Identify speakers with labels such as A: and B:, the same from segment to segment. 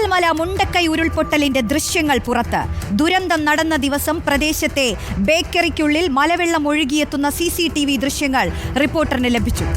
A: ചൂരൽമല മുണ്ടക്കൈ ഉരുൾപൊട്ടലിന്റെ ദൃശ്യങ്ങൾ പുറത്ത്. ദുരന്തം നടന്ന ദിവസം പ്രദേശത്തെ ബേക്കറിക്കുള്ളിൽ മലവെള്ളം ഒഴുകിയെത്തുന്ന CCTV ദൃശ്യങ്ങൾ റിപ്പോർട്ടറിന് ലഭിച്ചു.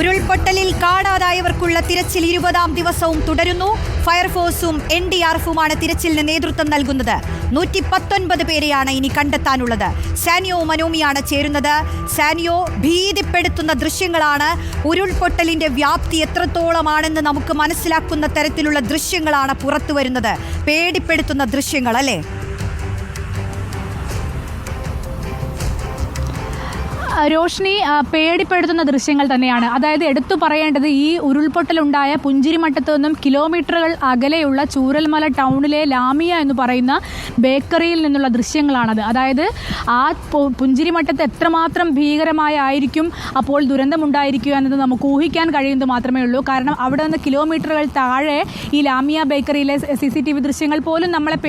A: ഉരുൾപൊട്ടലിൽ കാണാതായവർക്കുള്ള തിരച്ചിൽ 20ാം ദിവസവും തുടരുന്നു. ഫയർഫോഴ്സും NDRFുമാണ് തിരച്ചിലിന് നേതൃത്വം നൽകുന്നത്. 119 പേരെയാണ് ഇനി കണ്ടെത്താനുള്ളത്. സാനിയോ മനോമിയാണ് ചേരുന്നത്. സാനിയോ, ഭീതിപ്പെടുത്തുന്ന ദൃശ്യങ്ങളാണ്. ഉരുൾപൊട്ടലിന്റെ വ്യാപ്തി എത്രത്തോളമാണെന്ന് നമുക്ക് മനസ്സിലാക്കുന്ന തരത്തിലുള്ള ദൃശ്യങ്ങളാണ് പുറത്തു വരുന്നത്. പേടിപ്പെടുത്തുന്ന ദൃശ്യങ്ങൾ, അല്ലേ?
B: രോഷ്നി, പേടിപ്പെടുത്തുന്ന ദൃശ്യങ്ങൾ തന്നെയാണ്. അതായത് എടുത്തു പറയേണ്ടത്, ഈ ഉരുൾപൊട്ടലുണ്ടായ പുഞ്ചിരിമട്ടത്തു നിന്നും കിലോമീറ്ററുകൾ അകലെയുള്ള ചൂരൽമല ടൗണിലെ ലാമിയ എന്ന് പറയുന്ന ബേക്കറിയിൽ നിന്നുള്ള ദൃശ്യങ്ങളാണത്. അതായത് ആ പുഞ്ചിരിമട്ടത്ത് എത്രമാത്രം ഭീകരമായിരിക്കും അപ്പോൾ ദുരന്തമുണ്ടായിരിക്കുക എന്നത് നമുക്ക് ഊഹിക്കാൻ കഴിയുന്നത് മാത്രമേ ഉള്ളൂ. കാരണം അവിടെ നിന്ന് കിലോമീറ്ററുകൾ താഴെ ഈ ലാമിയ ബേക്കറിയിലെ CCTV ദൃശ്യങ്ങൾ പോലും നമ്മളെ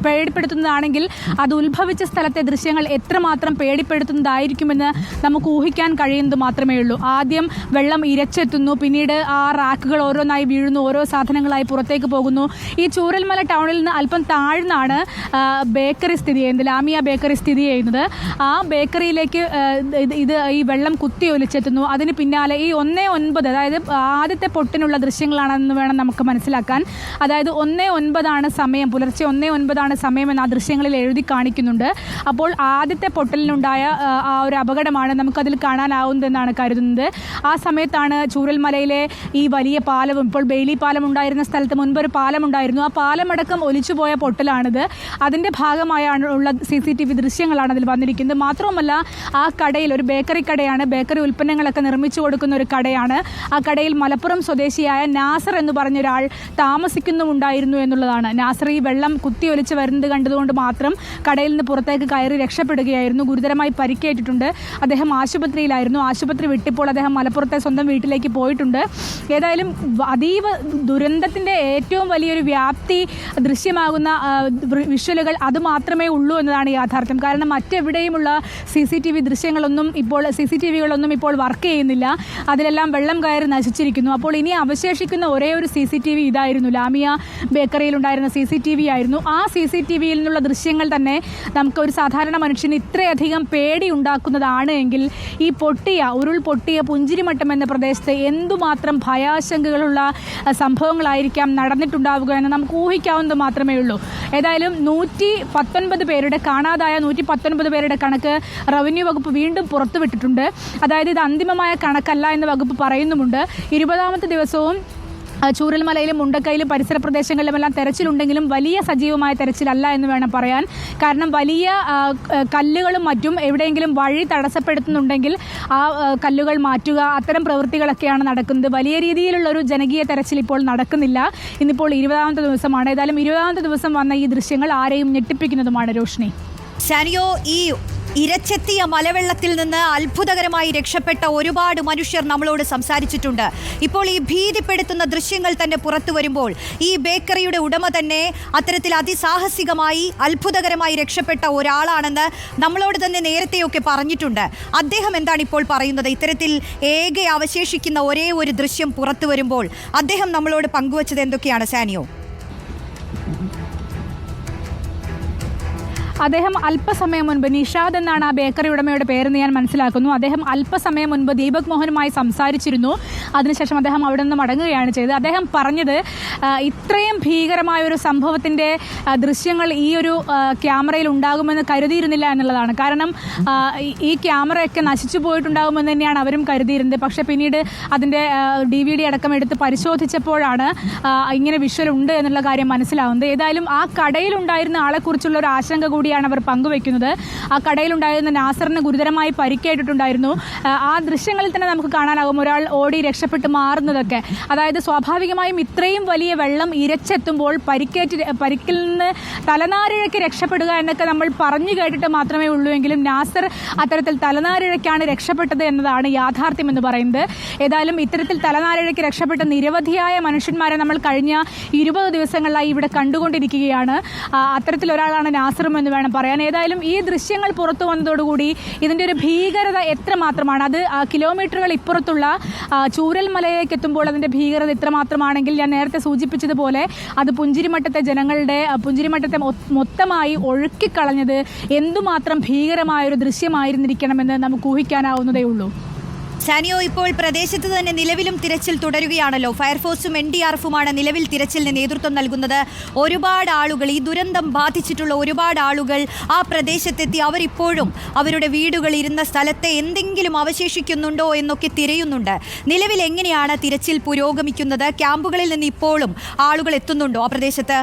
B: പേടിപ്പെടുത്തുന്നതാണെങ്കിൽ അത് ഉത്ഭവിച്ച സ്ഥലത്തെ ദൃശ്യങ്ങൾ എത്രമാത്രം പേടിപ്പെടുത്തുന്നതായിരിക്കുമെന്ന് നമുക്ക് ഊഹിക്കാൻ കഴിയുന്നത് മാത്രമേ ഉള്ളൂ. ആദ്യം വെള്ളം ഇരച്ചെത്തുന്നു, പിന്നീട് ആ റാക്കുകൾ ഓരോന്നായി വീഴുന്നു, ഓരോ സാധനങ്ങളായി പുറത്തേക്ക് പോകുന്നു. ഈ ചൂരൽമല ടൗണിൽ നിന്ന് അല്പം താഴ്ന്നാണ് ബേക്കറി സ്ഥിതി ചെയ്യുന്നത്, ലാമിയ ബേക്കറി സ്ഥിതി ചെയ്യുന്നത്. ആ ബേക്കറിയിലേക്ക് ഈ വെള്ളം കുത്തി ഒലിച്ചെത്തുന്നു. അതിന് പിന്നാലെ ഈ 1:09, അതായത് ആദ്യത്തെ പൊട്ടിനുള്ള ദൃശ്യങ്ങളാണെന്ന് വേണം നമുക്ക് മനസ്സിലാക്കാൻ. അതായത് 1:09 സമയം, പുലർച്ചെ 1:09 സമയമെന്ന് ആ ദൃശ്യങ്ങളിൽ എഴുതി കാണിക്കുന്നുണ്ട്. അപ്പോൾ ആദ്യത്തെ പൊട്ടലിനുണ്ടായ ആ ഒരു അപകടമാണ് നമുക്കതിൽ കാണാനാവുന്നതെന്നാണ് കരുതുന്നത്. ആ സമയത്താണ് ചൂരൽമലയിലെ ഈ വലിയ പാലവും, ഇപ്പോൾ ബെയിലി പാലം ഉണ്ടായിരുന്ന സ്ഥലത്ത് മുൻപൊരു പാലമുണ്ടായിരുന്നു, ആ പാലമടക്കം ഒലിച്ചുപോയ പൊട്ടലാണിത്. അതിൻ്റെ ഭാഗമായുള്ള CCTV ദൃശ്യങ്ങളാണ് അതിൽ വന്നിരിക്കുന്നത്. മാത്രവുമല്ല, ആ കടയിൽ, ഒരു ബേക്കറി കടയാണ്, ബേക്കറി ഉൽപ്പന്നങ്ങളൊക്കെ നിർമ്മിച്ചു കൊടുക്കുന്ന ഒരു കടയാണ്. ആ കടയിൽ മലപ്പുറം സ്വദേശിയായ നാസർ എന്ന് പറഞ്ഞൊരാൾ താമസിക്കുന്നുമുണ്ടായിരുന്നു എന്നുള്ളതാണ്. നാസർ ഈ വെള്ളം കുത്തി ഒലിച്ച് വരുന്നത് കണ്ടതുകൊണ്ട് മാത്രം കടയിൽ നിന്ന് പുറത്തേക്ക് കയറി രക്ഷപ്പെടുകയായിരുന്നു. ഗുരുതരമായി പരിക്കേറ്റിട്ടുണ്ട്. അദ്ദേഹം ആശുപത്രിയിലായിരുന്നു. ആശുപത്രി വിട്ടിപ്പോൾ അദ്ദേഹം മലപ്പുറത്തെ സ്വന്തം വീട്ടിലേക്ക് പോയിട്ടുണ്ട്. ഏതായാലും അതീവ ദുരന്തത്തിൻ്റെ ഏറ്റവും വലിയൊരു വ്യാപ്തി ദൃശ്യമാകുന്ന വിഷ്വലുകൾ അത് മാത്രമേ ഉള്ളൂ എന്നതാണ് യാഥാർത്ഥ്യം. കാരണം മറ്റെവിടെയുമുള്ള CCTV ദൃശ്യങ്ങളൊന്നും ഇപ്പോൾ, CCTVകളൊന്നും ഇപ്പോൾ വർക്ക് ചെയ്യുന്നില്ല. അതിലെല്ലാം വെള്ളം കയറി നശിച്ചിരിക്കുന്നു. അപ്പോൾ ഇനി അവശേഷിക്കുന്ന ഒരേ ഒരു CCTV ഇതായിരുന്നു, ലാമിയ ബേക്കറിയിലുണ്ടായിരുന്ന CCTV ആയിരുന്നു. ആ CCTVയിൽ നിന്നുള്ള ദൃശ്യങ്ങൾ തന്നെ നമുക്ക് ഒരു സാധാരണ മനുഷ്യന് ഇത്രയധികം പേടി ഉണ്ടാക്കുന്നതാണ് എങ്കിൽ ഈ ഉരുൾപൊട്ടിയ പുഞ്ചിരിമട്ടം എന്ന പ്രദേശത്ത് എന്തുമാത്രം ഭയാശങ്കകളുള്ള സംഭവങ്ങളായിരിക്കാം നടന്നിട്ടുണ്ടാവുക എന്ന് നമുക്ക് ഊഹിക്കാവുന്നത് മാത്രമേ ഉള്ളൂ. ഏതായാലും 119 പേരുടെ, കാണാതായ 119 പേരുടെ കണക്ക് റവന്യൂ വകുപ്പ് വീണ്ടും പുറത്തുവിട്ടിട്ടുണ്ട്. അതായത് ഇത് അന്തിമമായ കണക്കല്ല എന്ന് വകുപ്പ് പറയുന്നുമുണ്ട്. 20ാമത്തെ ദിവസവും ചൂരൽമലയിലും മുണ്ടക്കൈയിലും പരിസര പ്രദേശങ്ങളിലുമെല്ലാം തെരച്ചിലുണ്ടെങ്കിലും വലിയ സജീവമായ തെരച്ചിലല്ല എന്ന് വേണം പറയാൻ. കാരണം വലിയ കല്ലുകളും മറ്റും എവിടെയെങ്കിലും വഴി തടസ്സപ്പെടുത്തുന്നുണ്ടെങ്കിൽ ആ കല്ലുകൾ മാറ്റുക, അത്തരം പ്രവൃത്തികളൊക്കെയാണ് നടക്കുന്നത്. വലിയ രീതിയിലുള്ള ഒരു ജനകീയ തെരച്ചിൽ ഇപ്പോൾ നടക്കുന്നില്ല. ഇന്നിപ്പോൾ 20ാമത്തെ ദിവസമാണ്. ഏതായാലും 20ാമത്തെ ദിവസം വന്ന ഈ ദൃശ്യങ്ങൾ ആരെയും ഞെട്ടിപ്പിക്കുന്നതുമാണ്. രോഷ്നി,
A: സാനിയോ, ഈ ഇരച്ചെത്തിയ മലവെള്ളത്തിൽ നിന്ന് അത്ഭുതകരമായി രക്ഷപ്പെട്ട ഒരുപാട് മനുഷ്യർ നമ്മളോട് സംസാരിച്ചിട്ടുണ്ട്. ഇപ്പോൾ ഈ ഭീതിപ്പെടുത്തുന്ന ദൃശ്യങ്ങൾ തന്നെ പുറത്തു വരുമ്പോൾ ഈ ബേക്കറിയുടെ ഉടമ തന്നെ അത്തരത്തിൽ അതിസാഹസികമായി അത്ഭുതകരമായി രക്ഷപ്പെട്ട ഒരാളാണെന്ന് നമ്മളോട് തന്നെ നേരത്തെയൊക്കെ പറഞ്ഞിട്ടുണ്ട്. അദ്ദേഹം എന്താണ് ഇപ്പോൾ പറയുന്നത്? ഇത്തരത്തിൽ ഏക അവശേഷിക്കുന്ന ഒരേ ഒരു ദൃശ്യം പുറത്തു വരുമ്പോൾ അദ്ദേഹം നമ്മളോട് പങ്കുവച്ചത് എന്തൊക്കെയാണ് സാനിയോ?
B: അദ്ദേഹം അല്പസമയം മുൻപ്, നിഷാദ് എന്നാണ് ആ ബേക്കറി ഉടമയുടെ പേരെന്ന് ഞാൻ മനസ്സിലാക്കുന്നു, അദ്ദേഹം അല്പസമയം മുൻപ് ദീപക് മോഹനുമായി സംസാരിച്ചിരുന്നു. അതിനുശേഷം അദ്ദേഹം അവിടെ നിന്ന് മടങ്ങുകയാണ് ചെയ്തത്. അദ്ദേഹം പറഞ്ഞത് ഇത്രയും ഭീകരമായ ഒരു സംഭവത്തിൻ്റെ ദൃശ്യങ്ങൾ ഈ ഒരു ക്യാമറയിൽ ഉണ്ടാകുമെന്ന് കരുതിയിരുന്നില്ല എന്നുള്ളതാണ്. കാരണം ഈ ക്യാമറയൊക്കെ നശിച്ചു പോയിട്ടുണ്ടാകുമെന്ന് തന്നെയാണ് അവരും കരുതിയിരുന്നത്. പക്ഷേ പിന്നീട് അതിൻ്റെ DVD അടക്കം എടുത്ത് പരിശോധിച്ചപ്പോഴാണ് ഇങ്ങനെ വിഷ്വൽ ഉണ്ട് എന്നുള്ള കാര്യം മനസ്സിലാവുന്നത്. ഏതായാലും ആ കടയിലുണ്ടായിരുന്ന ആളെക്കുറിച്ചുള്ള ഒരു ആശങ്ക കൂടി കൂടിയാണ് അവർ പങ്കുവെക്കുന്നത്. ആ കടയിലുണ്ടായിരുന്ന നാസറിന് ഗുരുതരമായി പരിക്കേറ്റിട്ടുണ്ടായിരുന്നു. ആ ദൃശ്യങ്ങളിൽ തന്നെ നമുക്ക് കാണാനാകും ഒരാൾ ഓടി രക്ഷപ്പെട്ട് മാറുന്നതൊക്കെ. അതായത് സ്വാഭാവികമായും ഇത്രയും വലിയ വെള്ളം ഇരച്ചെത്തുമ്പോൾ പരിക്കിൽ നിന്ന് തലനാരിഴയ്ക്ക് രക്ഷപ്പെടുക എന്നൊക്കെ നമ്മൾ പറഞ്ഞു കേട്ടിട്ട് മാത്രമേ ഉള്ളൂ എങ്കിലും നാസർ അത്തരത്തിൽ തലനാരിഴയ്ക്കാണ് രക്ഷപ്പെട്ടത് എന്നതാണ് യാഥാർത്ഥ്യം എന്ന് പറയുന്നത്. ഏതായാലും ഇത്തരത്തിൽ തലനാരിഴയ്ക്ക് രക്ഷപ്പെട്ട നിരവധിയായ മനുഷ്യന്മാരെ നമ്മൾ കഴിഞ്ഞ 20 ദിവസങ്ങളിലായി ഇവിടെ കണ്ടുകൊണ്ടിരിക്കുകയാണ്. അത്തരത്തിലൊരാളാണ് നാസറും എന്ന് വേണം പറയാൻ. ഏതായാലും ഈ ദൃശ്യങ്ങൾ പുറത്തു വന്നതോടുകൂടി ഇതിൻ്റെ ഒരു ഭീകരത എത്രമാത്രമാണ്, അത് കിലോമീറ്ററുകൾ ഇപ്പുറത്തുള്ള ചൂരൽമലയിലേക്ക് എത്തുമ്പോൾ അതിൻ്റെ ഭീകരത എത്രമാത്രമാണെങ്കിൽ ഞാൻ നേരത്തെ സൂചിപ്പിച്ചതുപോലെ അത് പുഞ്ചിരിമട്ടത്തെ മൊത്തമായി ഒഴുക്കിക്കളഞ്ഞത് എന്തുമാത്രം ഭീകരമായൊരു ദൃശ്യമായിരുന്നിരിക്കണമെന്ന് നമുക്ക് ഊഹിക്കാനാവുന്നതേ ഉള്ളൂ.
A: സാനിയോ, ഇപ്പോൾ പ്രദേശത്ത് തന്നെ നിലവിലും തിരച്ചിൽ തുടരുകയാണല്ലോ. ഫയർഫോഴ്സും NDRFുമാണ് നിലവിൽ തിരച്ചിലിന് നേതൃത്വം നൽകുന്നത്. ഒരുപാട് ആളുകൾ, ഈ ദുരന്തം ബാധിച്ചിട്ടുള്ള ഒരുപാട് ആളുകൾ ആ പ്രദേശത്തെത്തി അവരിപ്പോഴും അവരുടെ വീടുകൾ ഇരുന്ന സ്ഥലത്തെ എന്തെങ്കിലും അവശേഷിക്കുന്നുണ്ടോ എന്നൊക്കെ തിരയുന്നുണ്ട്. നിലവിൽ എങ്ങനെയാണ് തിരച്ചിൽ പുരോഗമിക്കുന്നത്? ക്യാമ്പുകളിൽ നിന്ന് ഇപ്പോഴും ആളുകൾ എത്തുന്നുണ്ടോ ആ പ്രദേശത്ത്?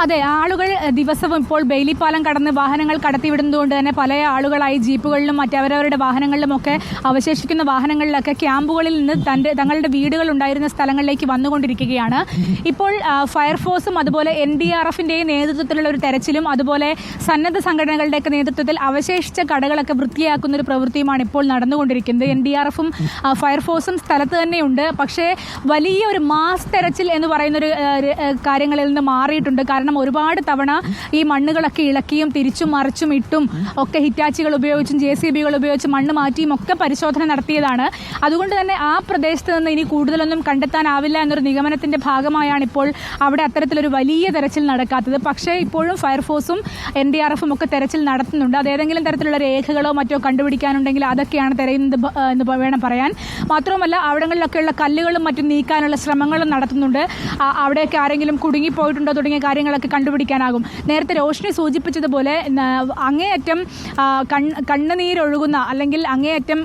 B: അതെ, ആളുകൾ ദിവസവും ഇപ്പോൾ ബെയിലി പാലം കടന്ന് വാഹനങ്ങൾ കടത്തിവിടുന്നതുകൊണ്ട് തന്നെ പല ആളുകളായി ജീപ്പുകളിലും മറ്റവരവരുടെ വാഹനങ്ങളിലുമൊക്കെ അവശേഷിക്കുന്ന വാഹനങ്ങളിലൊക്കെ ക്യാമ്പുകളിൽ നിന്ന് തങ്ങളുടെ വീടുകൾ ഉണ്ടായിരുന്ന സ്ഥലങ്ങളിലേക്ക് വന്നുകൊണ്ടിരിക്കുകയാണ്. ഇപ്പോൾ ഫയർഫോഴ്സും അതുപോലെ NDRFിൻ്റെയും നേതൃത്വത്തിലുള്ള ഒരു തെരച്ചിലും അതുപോലെ സന്നദ്ധ സംഘടനകളുടെയൊക്കെ നേതൃത്വത്തിൽ അവശേഷിച്ച കടകളൊക്കെ വൃത്തിയാക്കുന്ന ഒരു പ്രവൃത്തിയുമാണ് ഇപ്പോൾ നടന്നുകൊണ്ടിരിക്കുന്നത്. NDRFും ഫയർഫോഴ്സും സ്ഥലത്ത് തന്നെയുണ്ട്. പക്ഷേ വലിയൊരു മാസ് തെരച്ചിൽ എന്ന് പറയുന്നൊരു കാര്യങ്ങളിൽ നിന്ന് മാറിയിട്ടുണ്ട്. കാരണം ഒരുപാട് തവണ ഈ മണ്ണുകളൊക്കെ ഇളക്കിയും തിരിച്ചും മറിച്ചും ഇട്ടും ഒക്കെ ഹിറ്റാച്ചികൾ ഉപയോഗിച്ചും JCBകൾ ഉപയോഗിച്ച് മണ്ണ് മാറ്റിയും ഒക്കെ പരിശോധന നടത്തിയതാണ്. അതുകൊണ്ട് തന്നെ ആ പ്രദേശത്ത് നിന്ന് ഇനി കൂടുതലൊന്നും കണ്ടെത്താനാവില്ല എന്നൊരു നിഗമനത്തിൻ്റെ ഭാഗമായാണ് ഇപ്പോൾ അവിടെ അത്തരത്തിലൊരു വലിയ തെരച്ചിൽ നടക്കാത്തത്. പക്ഷേ ഇപ്പോഴും ഫയർഫോഴ്സും NDRFും ഒക്കെ തെരച്ചിൽ നടത്തുന്നുണ്ട്. അത് ഏതെങ്കിലും തരത്തിലുള്ള രേഖകളോ മറ്റോ കണ്ടുപിടിക്കാനുണ്ടെങ്കിൽ അതൊക്കെയാണ് തിരയുന്നത് എന്ന് വേണം പറയാൻ. മാത്രവുമല്ല അവിടങ്ങളിലൊക്കെയുള്ള കല്ലുകളും മറ്റും നീക്കാനുള്ള ശ്രമങ്ങളും നടത്തുന്നുണ്ട്. അവിടെയൊക്കെ ആരെങ്കിലും കുടുങ്ങിപ്പോയിട്ടുണ്ടോ തുടങ്ങിയ കാര്യങ്ങളൊക്കെ കണ്ടുപിടിക്കാനാകും. നേരത്തെ രോഷ്നി സൂചിപ്പിച്ചതുപോലെ അങ്ങേയറ്റം കണ്ണുനീരൊഴുകുന്ന അല്ലെങ്കിൽ അങ്ങേയറ്റം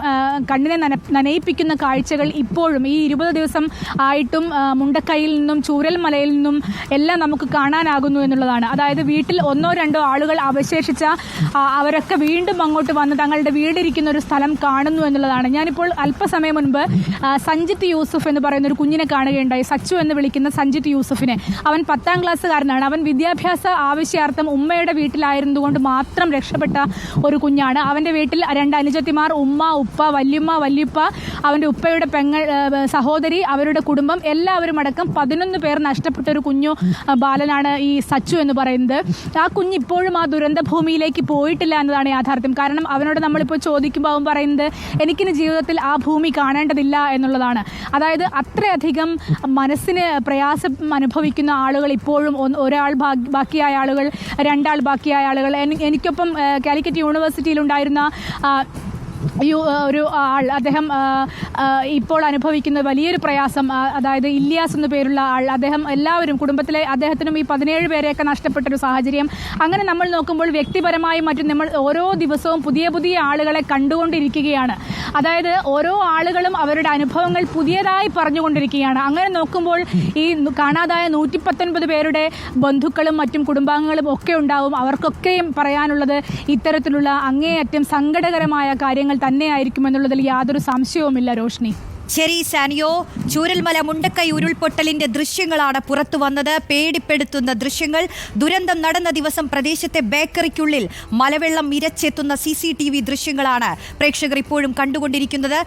B: കണ്ണിനെ നനയിപ്പിക്കുന്ന കാഴ്ചകൾ ഇപ്പോഴും ഈ 20 ദിവസം ആയിട്ടും മുണ്ടക്കൈയിൽ നിന്നും ചൂരൽമലയിൽ നിന്നും എല്ലാം നമുക്ക് കാണാനാകുന്നു എന്നുള്ളതാണ്. അതായത് വീട്ടിൽ 1-2 ആളുകൾ അവശേഷിച്ച അവരൊക്കെ വീണ്ടും അങ്ങോട്ട് വന്ന് തങ്ങളുടെ വീടിരിക്കുന്ന ഒരു സ്ഥലം കാണുന്നു എന്നുള്ളതാണ്. ഞാനിപ്പോൾ അല്പസമയം മുൻപ് സഞ്ജിത്ത് യൂസുഫ് എന്ന് പറയുന്ന ഒരു കുഞ്ഞിനെ കാണുകയുണ്ടായി. സച്ചു എന്ന് വിളിക്കുന്ന സഞ്ജിത്ത് യൂസുഫിനെ. അവൻ 10ാം ക്ലാസ്സുകാരനാണ്. അവൻ വിദ്യാഭ്യാസ ആവശ്യാർത്ഥം ഉമ്മയുടെ വീട്ടിലായിരുന്നുകൊണ്ട് മാത്രം രക്ഷപ്പെട്ട ഒരു കുഞ്ഞാണ്. അവൻ്റെ വീട്ടിൽ 2 അനുജത്തിമാർ, ഉമ്മ, ഉപ്പ, വല്യുപ്പ, അവൻ്റെ ഉപ്പയുടെ സഹോദരി, അവരുടെ കുടുംബം എല്ലാവരും അടക്കം 11 പേർ നഷ്ടപ്പെട്ട ഒരു കുഞ്ഞു ബാലനാണ് ഈ സച്ചു എന്ന് പറയുന്നത്. ആ കുഞ്ഞ് ഇപ്പോഴും ആ ദുരന്ത ഭൂമിയിലേക്ക് പോയിട്ടില്ല എന്നതാണ് യാഥാർത്ഥ്യം. കാരണം അവനോട് നമ്മളിപ്പോൾ ചോദിക്കുമ്പോൾ അവൻ പറയുന്നത് എനിക്കിനി ജീവിതത്തിൽ ആ ഭൂമി കാണേണ്ടതില്ല എന്നുള്ളതാണ്. അതായത് അത്രയധികം മനസ്സിന് പ്രയാസം അനുഭവിക്കുന്ന ആളുകൾ ഇപ്പോഴും ഒരാൾ ബാക്കിയായ ആളുകൾ, 2 ആൾ ബാക്കിയായ ആളുകൾ. എനിക്കൊപ്പം കാലിക്കറ്റ് യൂണിവേഴ്സിറ്റിയിലുണ്ടായിരുന്ന ഒരു ആൾ, അദ്ദേഹം ഇപ്പോൾ അനുഭവിക്കുന്ന വലിയൊരു പ്രയാസം, അതായത് ഇല്യാസ് എന്ന പേരുള്ള ആൾ, അദ്ദേഹം എല്ലാവരും കുടുംബത്തിലെ അദ്ദേഹത്തിനും ഈ 17 പേരെയൊക്കെ നഷ്ടപ്പെട്ടൊരു സാഹചര്യം. അങ്ങനെ നമ്മൾ നോക്കുമ്പോൾ വ്യക്തിപരമായും മറ്റും നമ്മൾ ഓരോ ദിവസവും പുതിയ ആളുകളെ കണ്ടുകൊണ്ടിരിക്കുകയാണ്. അതായത് ഓരോ ആളുകളും അവരുടെ അനുഭവങ്ങൾ പുതിയതായി പറഞ്ഞുകൊണ്ടിരിക്കുകയാണ്. അങ്ങനെ നോക്കുമ്പോൾ ഈ കാണാതായ 119 പേരുടെ ബന്ധുക്കളും മറ്റും കുടുംബാംഗങ്ങളും ഒക്കെ ഉണ്ടാവും. അവർക്കൊക്കെയും പറയാനുള്ളത് ഇത്തരത്തിലുള്ള അങ്ങേയറ്റം സങ്കടകരമായ കാര്യങ്ങൾ തന്നെയായിരിക്കുമെന്നുള്ളതിൽ യാതൊരു സംശയവുമില്ല. രോഷ്നി,
A: ശരി സാനിയോ, ചൂരൽമല മുണ്ടക്കൈ ഉരുൾപൊട്ടലിന്റെ ദൃശ്യങ്ങളാണ് പുറത്തു വന്നത്. പേടിപ്പെടുത്തുന്ന ദൃശ്യങ്ങൾ. ദുരന്തം നടന്ന ദിവസം പ്രദേശത്തെ ബേക്കറിക്കുള്ളിൽ മലവെള്ളം ഇരച്ചെത്തുന്ന CCTV ദൃശ്യങ്ങളാണ് പ്രേക്ഷകർ ഇപ്പോഴും കണ്ടുകൊണ്ടിരിക്കുന്നത്.